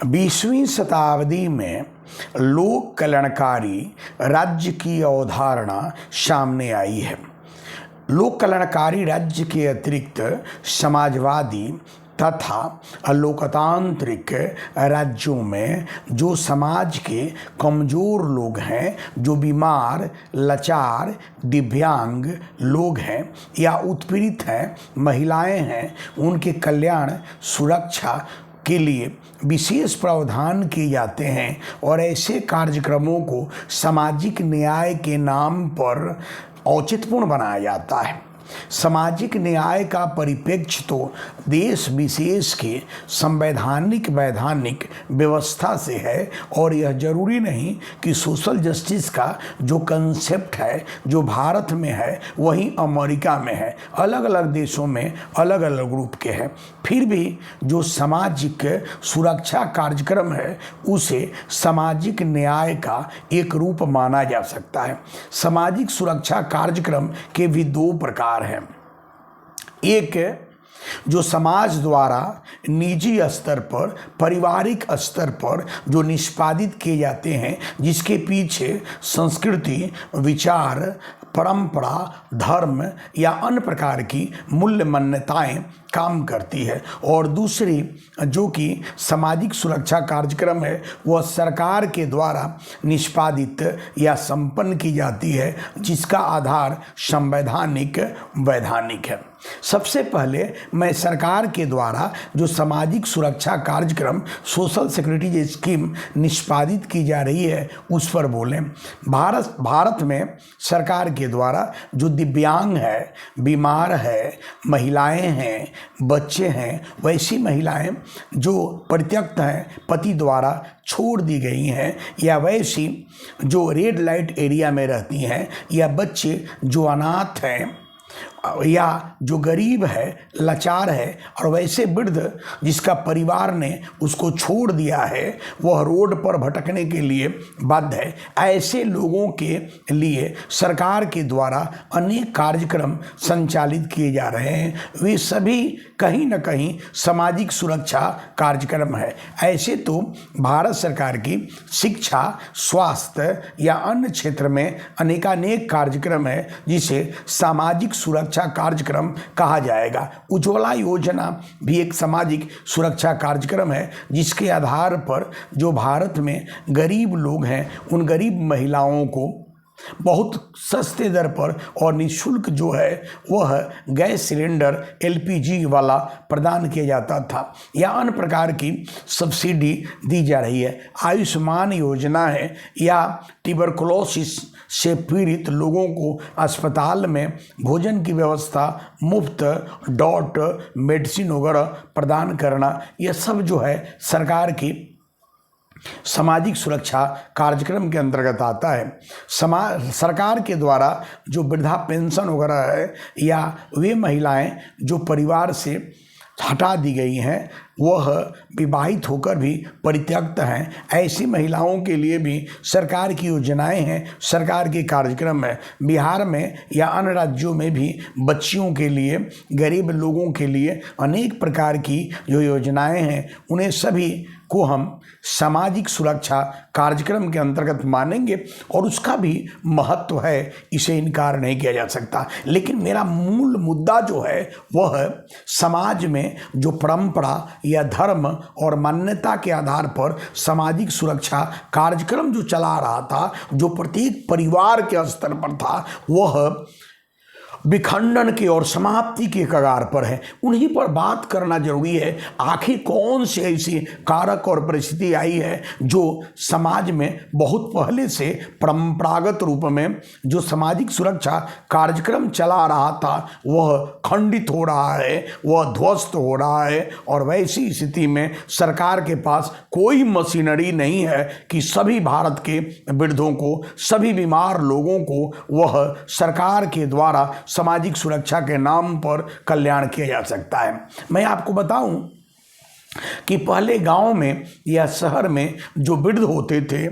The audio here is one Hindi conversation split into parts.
20वीं शताब्दी में लोक कल्याणकारी राज्य की अवधारणा सामने आई है। लोक कल्याणकारी राज्य के अतिरिक्त समाजवादी तथा लोकतांत्रिक राज्यों में जो समाज के कमज़ोर लोग हैं, जो बीमार, लाचार, दिव्यांग लोग हैं या उत्पीड़ित हैं, महिलाएं हैं, उनके कल्याण सुरक्षा के लिए विशेष प्रावधान किए जाते हैं और ऐसे कार्यक्रमों को सामाजिक न्याय के नाम पर औचित्यपूर्ण बनाया जाता है। सामाजिक न्याय का परिप्रेक्ष्य तो देश विशेष के संवैधानिक वैधानिक व्यवस्था से है और यह जरूरी नहीं कि सोशल जस्टिस का जो कंसेप्ट है, जो भारत में है वही अमेरिका में है। अलग अलग देशों में अलग अलग रूप के हैं। फिर भी जो सामाजिक सुरक्षा कार्यक्रम है उसे सामाजिक न्याय का एक रूप माना जा सकता है। सामाजिक सुरक्षा कार्यक्रम के भी दो प्रकार हैं। एक जो समाज द्वारा निजी स्तर पर, पारिवारिक स्तर पर जो निष्पादित किए जाते हैं, जिसके पीछे संस्कृति, विचार, परंपरा, धर्म या अन्य प्रकार की मूल्य मान्यताएं काम करती है। और दूसरी जो कि सामाजिक सुरक्षा कार्यक्रम है वह सरकार के द्वारा निष्पादित या संपन्न की जाती है, जिसका आधार संवैधानिक वैधानिक है। सबसे पहले मैं सरकार के द्वारा जो सामाजिक सुरक्षा कार्यक्रम सोशल सिक्योरिटी स्कीम निष्पादित की जा रही है उस पर बोलें। भारत में सरकार के द्वारा जो दिव्यांग है, बीमार है, महिलाएं हैं, बच्चे हैं, वैसी महिलाएं जो परित्यक्त हैं, पति द्वारा छोड़ दी गई हैं, या वैसी जो रेड लाइट एरिया में रहती हैं, या बच्चे जो अनाथ हैं, या जो गरीब है, लाचार है, और वैसे वृद्ध जिसका परिवार ने उसको छोड़ दिया है, वह रोड पर भटकने के लिए बाध्य है, ऐसे लोगों के लिए सरकार के द्वारा अनेक कार्यक्रम संचालित किए जा रहे हैं। वे सभी कहीं न कहीं सामाजिक सुरक्षा कार्यक्रम है। ऐसे तो भारत सरकार की शिक्षा, स्वास्थ्य या अन्य क्षेत्र में अनेकानेक कार्यक्रम है जिसे सामाजिक सुरक्षा कार्यक्रम कहा जाएगा। उज्ज्वला योजना भी एक सामाजिक सुरक्षा कार्यक्रम है, जिसके आधार पर जो भारत में गरीब लोग हैं उन गरीब महिलाओं को बहुत सस्ते दर पर और निःशुल्क जो है वह गैस सिलेंडर LPG वाला प्रदान किया जाता था, या अन्य प्रकार की सब्सिडी दी जा रही है। आयुष्मान योजना है, या ट्यूबरकुलोसिस से पीड़ित लोगों को अस्पताल में भोजन की व्यवस्था, मुफ्त डॉट मेडिसिन वगैरह प्रदान करना, यह सब जो है सरकार की सामाजिक सुरक्षा कार्यक्रम के अंतर्गत आता है। सरकार के द्वारा जो वृद्धा पेंशन वगैरह है, या वे महिलाएं जो परिवार से हटा दी गई हैं, वह विवाहित होकर भी परित्यक्त हैं, ऐसी महिलाओं के लिए भी सरकार की योजनाएं हैं, सरकार के कार्यक्रम है। बिहार में या अन्य राज्यों में भी बच्चियों के लिए, गरीब लोगों के लिए अनेक प्रकार की जो योजनाएं हैं, उन्हें सभी को हम सामाजिक सुरक्षा कार्यक्रम के अंतर्गत मानेंगे और उसका भी महत्व है, इसे इनकार नहीं किया जा सकता। लेकिन मेरा मूल मुद्दा जो है वह समाज में जो परंपरा या धर्म और मान्यता के आधार पर सामाजिक सुरक्षा कार्यक्रम जो चला रहा था, जो प्रत्येक परिवार के स्तर पर था, वह विखंडन की और समाप्ति के कगार पर है। उन्हीं पर बात करना जरूरी है। आखिर कौन सी ऐसी कारक और परिस्थिति आई है जो समाज में बहुत पहले से परंपरागत रूप में जो सामाजिक सुरक्षा कार्यक्रम चला रहा था वह खंडित हो रहा है, वह ध्वस्त हो रहा है, और वैसी स्थिति में सरकार के पास कोई मशीनरी नहीं है कि सभी भारत के वृद्धों को, सभी बीमार लोगों को वह सरकार के द्वारा सामाजिक सुरक्षा के नाम पर कल्याण किया जा सकता है। मैं आपको बताऊं कि पहले गांव में या शहर में जो वृद्ध होते थे,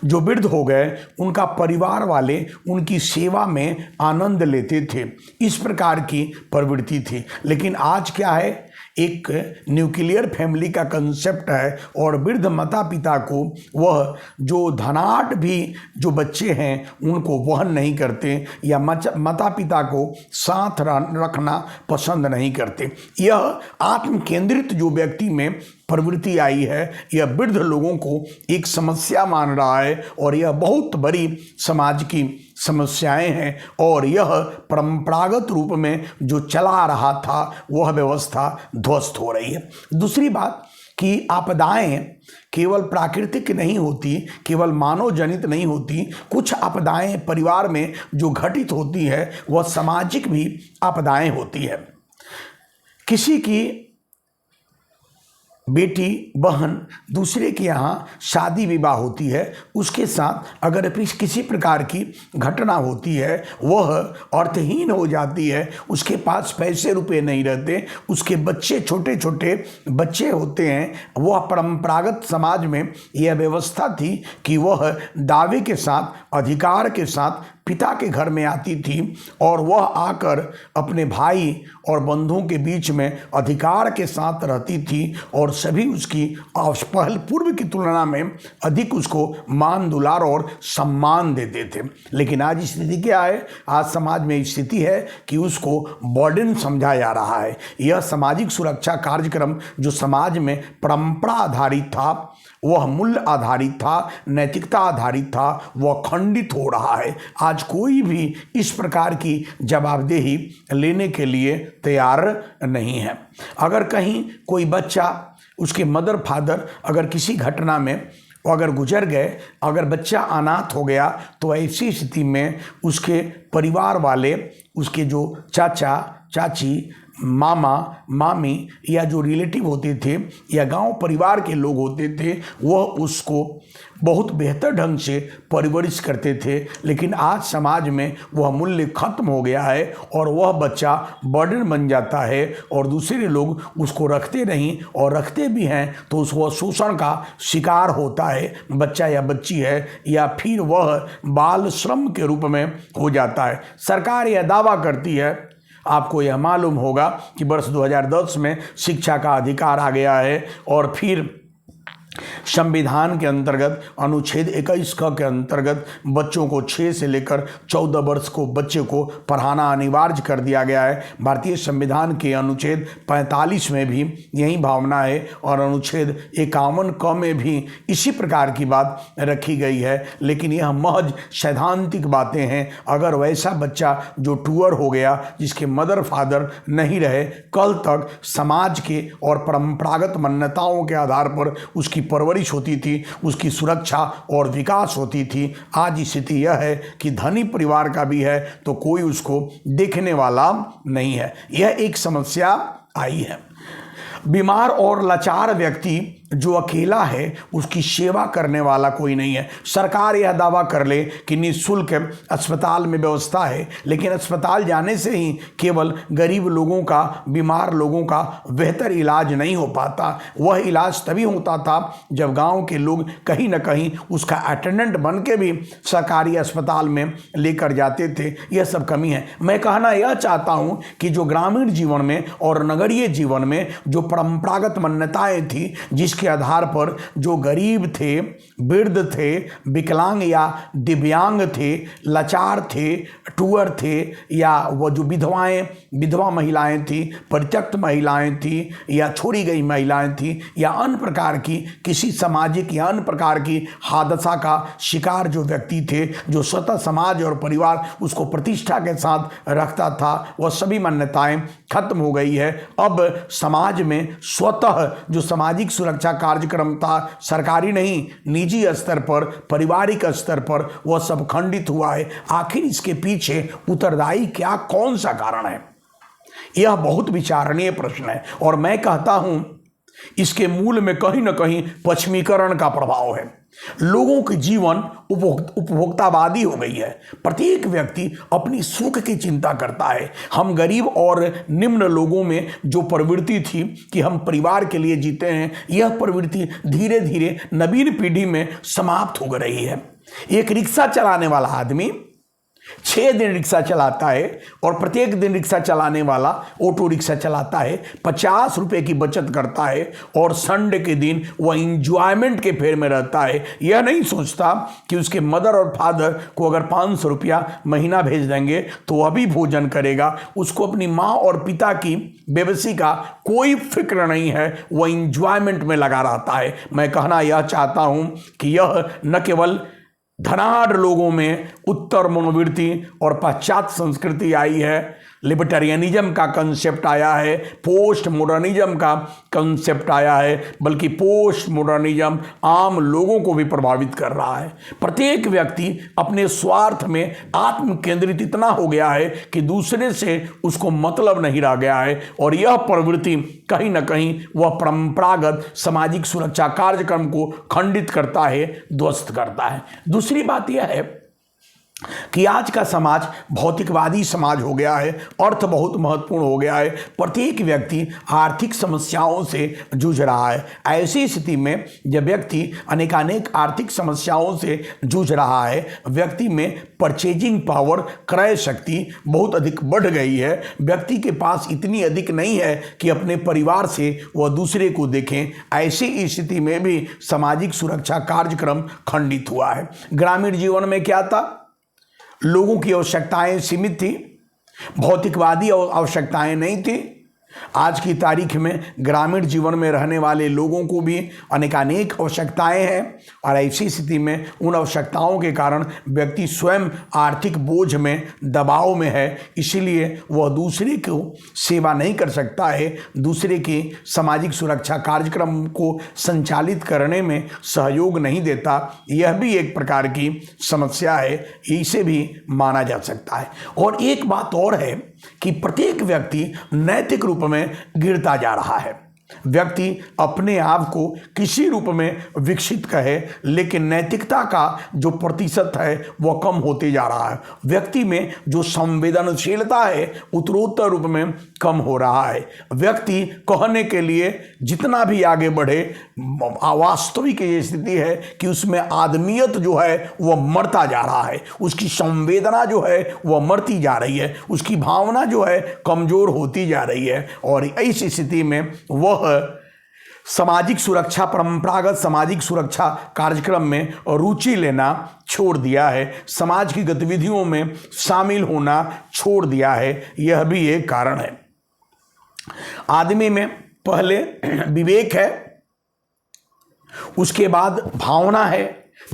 जो वृद्ध हो गए, उनका परिवार वाले उनकी सेवा में आनंद लेते थे, इस प्रकार की प्रवृत्ति थी। लेकिन आज क्या है, एक न्यूक्लियर फैमिली का कंसेप्ट है और वृद्ध माता पिता को वह जो धनाढ़ भी जो बच्चे हैं उनको वहन नहीं करते या माता पिता को साथ रखना पसंद नहीं करते। यह आत्म केंद्रित जो व्यक्ति में प्रवृत्ति आई है, यह वृद्ध लोगों को एक समस्या मान रहा है और यह बहुत बड़ी समाज की समस्याएं हैं और यह परंपरागत रूप में जो चला रहा था वह व्यवस्था ध्वस्त हो रही है। दूसरी बात कि आपदाएं केवल प्राकृतिक नहीं होती, केवल मानव जनित नहीं होती। कुछ आपदाएं परिवार में जो घटित होती है वह सामाजिक भी आपदाएं होती है। किसी की बेटी बहन दूसरे के यहाँ शादी विवाह होती है, उसके साथ अगर किसी प्रकार की घटना होती है वह अर्थहीन हो जाती है, उसके पास पैसे रुपए नहीं रहते, उसके बच्चे छोटे छोटे बच्चे होते हैं। वह परंपरागत समाज में यह व्यवस्था थी कि वह दावे के साथ अधिकार के साथ पिता के घर में आती थी और वह आकर अपने भाई और बंधुओं के बीच में अधिकार के साथ रहती थी और सभी उसकी पहल पूर्व की तुलना में अधिक उसको मान दुलार और सम्मान देते थे। लेकिन आज स्थिति क्या है? आज समाज में स्थिति है कि उसको बर्डन समझा जा रहा है। यह सामाजिक सुरक्षा कार्यक्रम जो समाज में परंपरा आधारित था, वह मूल्य आधारित था, नैतिकता आधारित था, वह खंडित हो रहा है। आज कोई भी इस प्रकार की जवाबदेही लेने के लिए तैयार नहीं है। अगर कहीं कोई बच्चा, उसके मदर फादर अगर किसी घटना में अगर गुजर गए, अगर बच्चा अनाथ हो गया, तो ऐसी स्थिति में उसके परिवार वाले, उसके जो चाचा चाची, मामा मामी या जो रिलेटिव होते थे या गांव परिवार के लोग होते थे, वह उसको बहुत बेहतर ढंग से परवरिश करते थे। लेकिन आज समाज में वह मूल्य खत्म हो गया है और वह बच्चा बर्डन बन जाता है और दूसरे लोग उसको रखते नहीं, और रखते भी हैं तो उसको शोषण का शिकार होता है बच्चा या बच्ची है, या फिर वह बाल श्रम के रूप में हो जाता है। सरकार यह दावा करती है, आपको यह मालूम होगा कि वर्ष 2010 में शिक्षा का अधिकार आ गया है और फिर संविधान के अंतर्गत अनुच्छेद 21 के अंतर्गत बच्चों को 6 से लेकर 14 वर्ष को बच्चे को पढ़ाना अनिवार्य कर दिया गया है। भारतीय संविधान के अनुच्छेद 45 में भी यही भावना है और अनुच्छेद 51 क में भी इसी प्रकार की बात रखी गई है। लेकिन यह महज सैद्धांतिक बातें हैं। अगर वैसा बच्चा जो टूअर हो गया, जिसके मदर फादर नहीं रहे, कल तक समाज के और परंपरागत मान्यताओं के आधार पर उसकी परवरिश होती थी, उसकी सुरक्षा और विकास होती थी। आज स्थिति यह है कि धनी परिवार का भी है तो कोई उसको देखने वाला नहीं है। यह एक समस्या आई है। बीमार और लाचार व्यक्ति जो अकेला है, उसकी सेवा करने वाला कोई नहीं है। सरकार यह दावा कर ले कि निःशुल्क अस्पताल में व्यवस्था है, लेकिन अस्पताल जाने से ही केवल गरीब लोगों का, बीमार लोगों का बेहतर इलाज नहीं हो पाता। वह इलाज तभी होता था जब गांव के लोग कहीं ना कहीं उसका अटेंडेंट बन के भी सरकारी अस्पताल में लेकर जाते थे। यह सब कमी है। मैं कहना यह चाहता हूँ कि जो ग्रामीण जीवन में और नगरीय जीवन में जो परंपरागत मान्यताएं थी, जिसके आधार पर जो गरीब थे, वृद्ध थे, विकलांग या दिव्यांग थे, लाचार थे, टूअर थे, या वो जो विधवा महिलाएं थी, परित्यक्त महिलाएं थी, या छोड़ी गई महिलाएं थी, या अन्य प्रकार की किसी सामाजिक या अन्य प्रकार की हादसा का शिकार जो व्यक्ति थे, जो स्वतः समाज और परिवार उसको प्रतिष्ठा के साथ रखता था, वह सभी मान्यताएं खत्म हो गई है। अब समाज में स्वतः जो सामाजिक सुरक्षा कार्यक्रम था, सरकारी नहीं, निजी स्तर पर, पारिवारिक स्तर पर, वह सब खंडित हुआ है। आखिर इसके पीछे उत्तरदायी क्या, कौन सा कारण है? यह बहुत विचारणीय प्रश्न है और मैं कहता हूं इसके मूल में कहीं ना कहीं पश्चिमीकरण का प्रभाव है। लोगों की जीवन उपभोक्तावादी हो गई है। प्रत्येक व्यक्ति अपनी सुख की चिंता करता है। हम गरीब और निम्न लोगों में जो प्रवृत्ति थी कि हम परिवार के लिए जीते हैं, यह प्रवृत्ति धीरे धीरे नवीन पीढ़ी में समाप्त हो रही है। एक रिक्शा चलाने वाला आदमी 6 दिन रिक्शा चलाता है और प्रत्येक दिन रिक्शा चलाने वाला ऑटो रिक्शा चलाता है, 50 रुपये की बचत करता है और संडे के दिन वह इंजॉयमेंट के फेर में रहता है। यह नहीं सोचता कि उसके मदर और फादर को अगर 500 रुपया महीना भेज देंगे तो वह भी भोजन करेगा। उसको अपनी माँ और पिता की बेबसी का कोई फिक्र नहीं है, वह इंजॉयमेंट में लगा रहता है। मैं कहना यह चाहता हूँ कि यह न केवल धनाढ़ लोगों में उत्तर मनोवृत्ति और पाश्चात्य संस्कृति आई है, लिबर्टेरियनिज्म का कंसेप्ट आया है, पोस्ट मॉडर्निज्म का कंसेप्ट आया है, बल्कि पोस्ट मॉडर्निज्म आम लोगों को भी प्रभावित कर रहा है। प्रत्येक व्यक्ति अपने स्वार्थ में आत्म केंद्रित इतना हो गया है कि दूसरे से उसको मतलब नहीं रह गया है, और यह प्रवृत्ति कहीं ना कहीं वह परंपरागत सामाजिक सुरक्षा कार्यक्रम को खंडित करता है, ध्वस्त करता है। दूसरी बात यह है कि आज का समाज भौतिकवादी समाज हो गया है, अर्थ बहुत महत्वपूर्ण हो गया है। प्रत्येक व्यक्ति आर्थिक समस्याओं से जूझ रहा है। ऐसी स्थिति में जब व्यक्ति अनेकानेक आर्थिक समस्याओं से जूझ रहा है, व्यक्ति में परचेजिंग पावर, क्रय शक्ति बहुत अधिक बढ़ गई है। व्यक्ति के पास इतनी अधिक नहीं है कि अपने परिवार से वह दूसरे को देखें। ऐसी स्थिति में भी सामाजिक सुरक्षा कार्यक्रम खंडित हुआ है। ग्रामीण जीवन में क्या था? लोगों की आवश्यकताएं सीमित थी, भौतिकवादी आवश्यकताएं नहीं थी। आज की तारीख में ग्रामीण जीवन में रहने वाले लोगों को भी अनेकानेक आवश्यकताएं हैं, और ऐसी स्थिति में उन आवश्यकताओं के कारण व्यक्ति स्वयं आर्थिक बोझ में, दबाव में है। इसीलिए वह दूसरे को सेवा नहीं कर सकता है, दूसरे के सामाजिक सुरक्षा कार्यक्रम को संचालित करने में सहयोग नहीं देता। यह भी एक प्रकार की समस्या है, इसे भी माना जा सकता है। और एक बात और है कि प्रत्येक व्यक्ति नैतिक रूप में गिरता जा रहा है। व्यक्ति अपने आप को किसी रूप में विकसित कहे, लेकिन नैतिकता का जो प्रतिशत है वह कम होते जा रहा है। व्यक्ति में जो संवेदनशीलता है उत्तरोत्तर रूप में कम हो रहा है। व्यक्ति कहने के लिए जितना भी आगे बढ़े, वास्तविक ये स्थिति है कि उसमें आदमियत जो है वह मरता जा रहा है, उसकी संवेदना जो है वह मरती जा रही है, उसकी भावना जो है कमजोर होती जा रही है। और इस स्थिति में वह सामाजिक सुरक्षा, परंपरागत सामाजिक सुरक्षा कार्यक्रम में रुचि लेना छोड़ दिया है, समाज की गतिविधियों में शामिल होना छोड़ दिया है। यह भी एक कारण है। आदमी में पहले विवेक है, उसके बाद भावना है,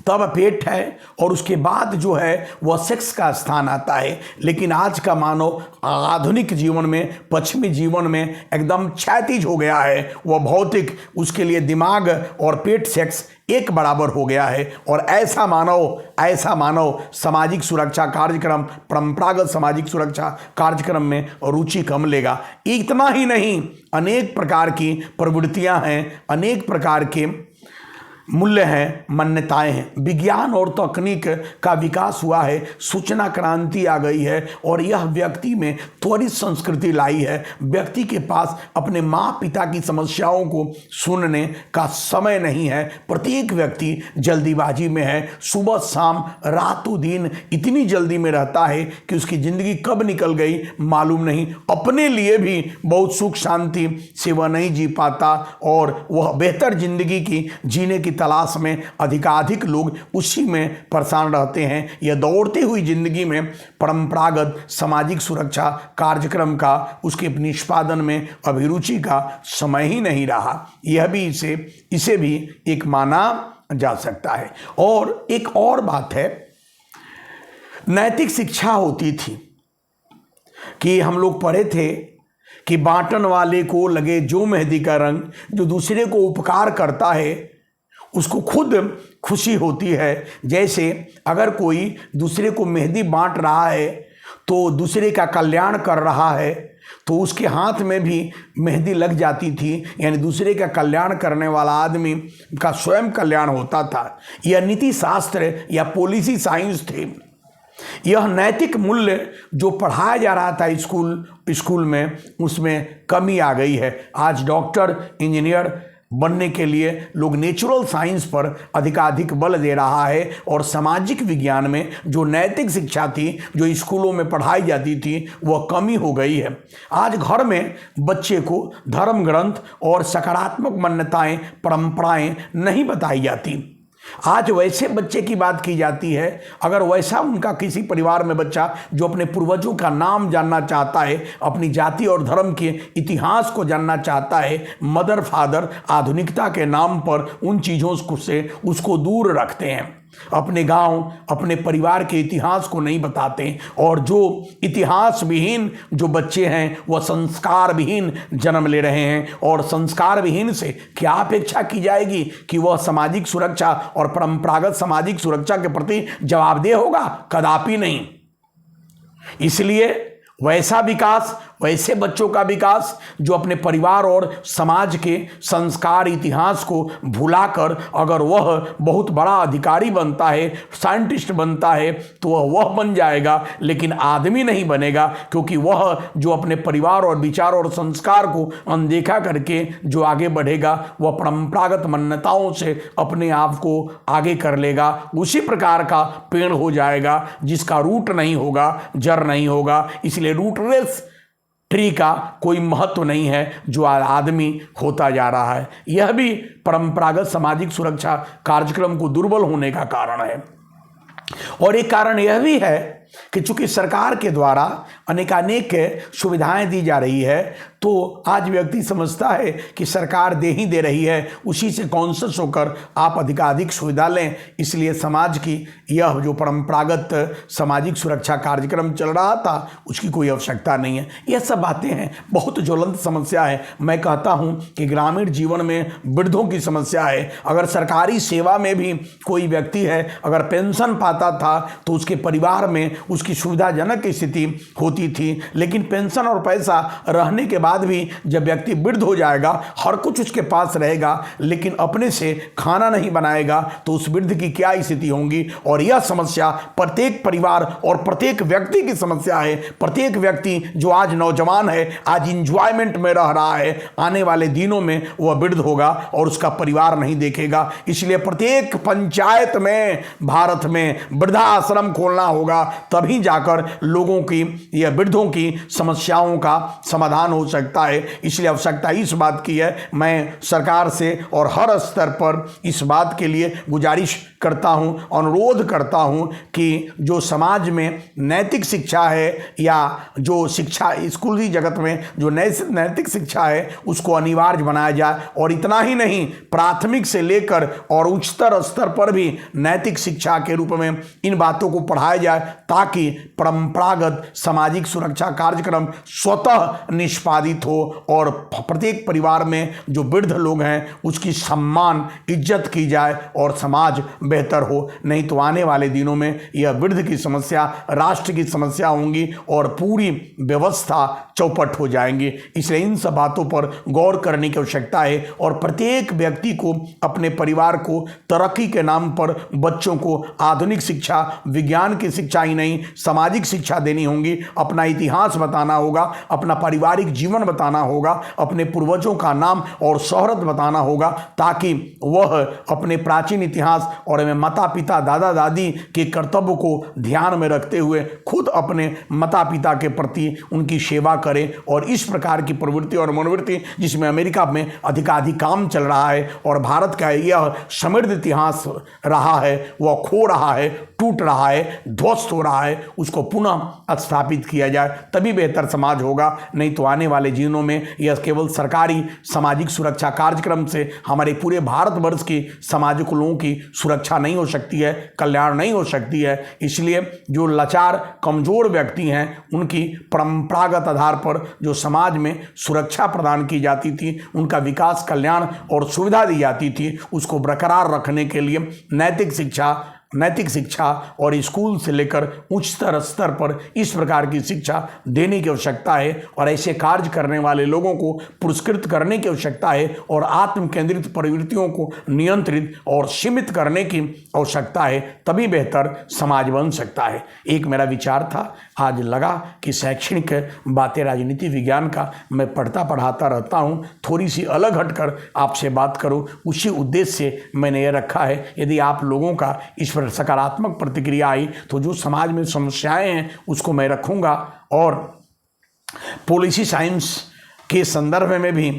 तब पेट है, और उसके बाद जो है वह सेक्स का स्थान आता है। लेकिन आज का मानव आधुनिक जीवन में, पश्चिमी जीवन में एकदम क्षैतिज हो गया है। वह भौतिक, उसके लिए दिमाग और पेट, सेक्स एक बराबर हो गया है। और ऐसा मानव सामाजिक सुरक्षा कार्यक्रम, परंपरागत सामाजिक सुरक्षा कार्यक्रम में रुचि कम लेगा। इतना ही नहीं, अनेक प्रकार की प्रवृत्तियां हैं, अनेक प्रकार के मूल्य हैं, मान्यताएं हैं। विज्ञान और तकनीक का विकास हुआ है, सूचना क्रांति आ गई है, और यह व्यक्ति में त्वरित संस्कृति लाई है। व्यक्ति के पास अपने माँ पिता की समस्याओं को सुनने का समय नहीं है। प्रत्येक व्यक्ति जल्दीबाजी में है, सुबह शाम रातों दिन इतनी जल्दी में रहता है कि उसकी ज़िंदगी कब निकल गई मालूम नहीं। अपने लिए भी बहुत सुख शांति से वह नहीं जी पाता, और वह बेहतर जिंदगी की जीने की तलाश में अधिकाधिक लोग उसी में परेशान रहते हैं। यह दौड़ती हुई जिंदगी में परंपरागत सामाजिक सुरक्षा कार्यक्रम का, उसके निष्पादन में अभिरुचि का समय ही नहीं रहा। यह भी इसे भी एक माना जा सकता है। और एक और बात है, नैतिक शिक्षा होती थी कि हम लोग पढ़े थे कि बांटन वाले को लगे जो मेहंदी का रंग, जो दूसरे को उपकार करता है उसको खुद खुशी होती है। जैसे अगर कोई दूसरे को मेहंदी बांट रहा है तो दूसरे का कल्याण कर रहा है, तो उसके हाथ में भी मेहंदी लग जाती थी, यानी दूसरे का कल्याण करने वाला आदमी का स्वयं कल्याण होता था। यह नीति शास्त्र या पॉलिसी साइंस थी। यह नैतिक मूल्य जो पढ़ाया जा रहा था स्कूल में, उसमें कमी आ गई है। आज डॉक्टर, इंजीनियर, बनने के लिए लोग नेचुरल साइंस पर अधिकाधिक बल दे रहा है और सामाजिक विज्ञान में जो नैतिक शिक्षा थी, जो स्कूलों में पढ़ाई जाती थी, वह कमी हो गई है। आज घर में बच्चे को धर्म ग्रंथ और सकारात्मक मान्यताएं, परंपराएं नहीं बताई जाती। आज वैसे बच्चे की बात की जाती है, अगर वैसा उनका किसी परिवार में बच्चा जो अपने पूर्वजों का नाम जानना चाहता है, अपनी जाति और धर्म के इतिहास को जानना चाहता है, मदर फादर आधुनिकता के नाम पर उन चीज़ों से उसको दूर रखते हैं, अपने गांव, अपने परिवार के इतिहास को नहीं बताते। और जो इतिहास विहीन जो बच्चे हैं वह संस्कार विहीन जन्म ले रहे हैं, और संस्कार विहीन से क्या अपेक्षा की जाएगी कि वह सामाजिक सुरक्षा और परंपरागत सामाजिक सुरक्षा के प्रति जवाबदेह होगा? कदापि नहीं। इसलिए वैसा विकास, वैसे बच्चों का विकास जो अपने परिवार और समाज के संस्कार, इतिहास को भुलाकर अगर वह बहुत बड़ा अधिकारी बनता है, साइंटिस्ट बनता है, तो वह बन जाएगा, लेकिन आदमी नहीं बनेगा, क्योंकि वह जो अपने परिवार और विचार और संस्कार को अनदेखा करके जो आगे बढ़ेगा, वह परंपरागत मान्यताओं से अपने आप को आगे कर लेगा। उसी प्रकार का पेड़ हो जाएगा जिसका रूट नहीं होगा, जड़ नहीं होगा। इसलिए रूटलेस ट्री का कोई महत्व नहीं है जो आदमी होता जा रहा है। यह भी परंपरागत सामाजिक सुरक्षा कार्यक्रम को दुर्बल होने का कारण है। और एक कारण यह भी है कि चूंकि सरकार के द्वारा अनेकानेक सुविधाएं दी जा रही है, तो आज व्यक्ति समझता है कि सरकार दे ही दे रही है, उसी से कॉन्शियस होकर आप अधिकाधिक सुविधा लें। इसलिए समाज की यह जो परंपरागत सामाजिक सुरक्षा कार्यक्रम चल रहा था, उसकी कोई आवश्यकता नहीं है। यह सब बातें हैं, बहुत ज्वलंत समस्या है। मैं कहता हूं कि ग्रामीण जीवन में वृद्धों की समस्या है। अगर सरकारी सेवा में भी कोई व्यक्ति है, अगर पेंशन पाता था तो उसके परिवार में उसकी सुविधाजनक स्थिति होती थी, लेकिन पेंशन और पैसा रहने के बाद भी जब व्यक्ति वृद्ध हो जाएगा, हर कुछ उसके पास रहेगा, लेकिन अपने से खाना नहीं बनाएगा, तो उस वृद्ध की क्या स्थिति होगी। और यह समस्या प्रत्येक परिवार और प्रत्येक व्यक्ति की समस्या है। प्रत्येक व्यक्ति जो आज नौजवान है, आज इंजॉयमेंट में रह रहा है, आने वाले दिनों में वह वृद्ध होगा और उसका परिवार नहीं देखेगा। इसलिए प्रत्येक पंचायत में भारत में वृद्धाश्रम खोलना होगा, तभी जाकर लोगों की या वृद्धों की समस्याओं का समाधान हो सकता है। इसलिए आवश्यकता इस बात की है, मैं सरकार से और हर स्तर पर इस बात के लिए गुजारिश करता हूं, अनुरोध करता हूं कि जो समाज में नैतिक शिक्षा है, या जो शिक्षा स्कूली जगत में जो नैतिक शिक्षा है, उसको अनिवार्य बनाया जाए। और इतना ही नहीं, प्राथमिक से लेकर और उच्चतर स्तर पर भी नैतिक शिक्षा के रूप में इन बातों को पढ़ाया जाए, ताकि परंपरागत सामाजिक सुरक्षा कार्यक्रम स्वतः निष्पादित हो और प्रत्येक परिवार में जो वृद्ध लोग हैं उसकी सम्मान, इज्जत की जाए और समाज बेहतर हो। नहीं तो आने वाले दिनों में यह वृद्ध की समस्या राष्ट्र की समस्या होंगी और पूरी व्यवस्था चौपट हो जाएंगी। इसलिए इन सब बातों पर गौर करने की आवश्यकता है और प्रत्येक व्यक्ति को अपने परिवार को तरक्की के नाम पर बच्चों को आधुनिक शिक्षा, विज्ञान की शिक्षा ही नहीं, सामाजिक शिक्षा देनी होगी। अपना इतिहास बताना होगा, अपना पारिवारिक जीवन बताना होगा, अपने पूर्वजों का नाम और शोहरत बताना होगा, ताकि वह अपने प्राचीन इतिहास और माता पिता, दादा दादी के कर्तव्य को ध्यान में रखते हुए खुद अपने माता पिता के प्रति उनकी सेवा करें। और इस प्रकार की प्रवृत्ति और मनोवृत्ति जिसमें अमेरिका में अधिकाधिक काम चल रहा है और भारत का यह समृद्ध इतिहास रहा है, वह खो रहा है, टूट रहा है, ध्वस्त हो रहा है, उसको पुनः स्थापित किया जाए, तभी बेहतर समाज होगा। नहीं तो आने वाले जीवनों में यह केवल सरकारी सामाजिक सुरक्षा कार्यक्रम से हमारे पूरे भारतवर्ष की सामाजिक लोगों की सुरक्षा नहीं हो सकती है, कल्याण नहीं हो सकती है। इसलिए जो लाचार कमजोर व्यक्ति हैं, उनकी परंपरागत आधार पर जो समाज में सुरक्षा प्रदान की जाती थी, उनका विकास, कल्याण और सुविधा दी जाती थी, उसको बरकरार रखने के लिए नैतिक शिक्षा नैतिक शिक्षा और स्कूल से लेकर उच्चतर स्तर पर इस प्रकार की शिक्षा देने की आवश्यकता है और ऐसे कार्य करने वाले लोगों को पुरस्कृत करने की आवश्यकता है और आत्म केंद्रित प्रवृत्तियों को नियंत्रित और सीमित करने की आवश्यकता है, तभी बेहतर समाज बन सकता है। एक मेरा विचार था, आज लगा कि शैक्षणिक बातें राजनीति विज्ञान का मैं पढ़ाता रहता हूँ, थोड़ी सी अलग हटकर आपसे बात करूँ, उसी उद्देश्य से मैंने ये रखा है। यदि आप लोगों का इस पर सकारात्मक प्रतिक्रिया आई तो जो समाज में समस्याएं हैं उसको मैं रखूँगा और पॉलिसी साइंस के संदर्भ में भी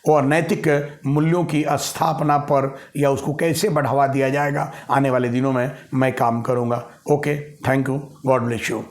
और नैतिक मूल्यों की स्थापना पर या उसको कैसे बढ़ावा दिया जाएगा आने वाले दिनों में मैं काम करूँगा। Okay, thank you, God bless you.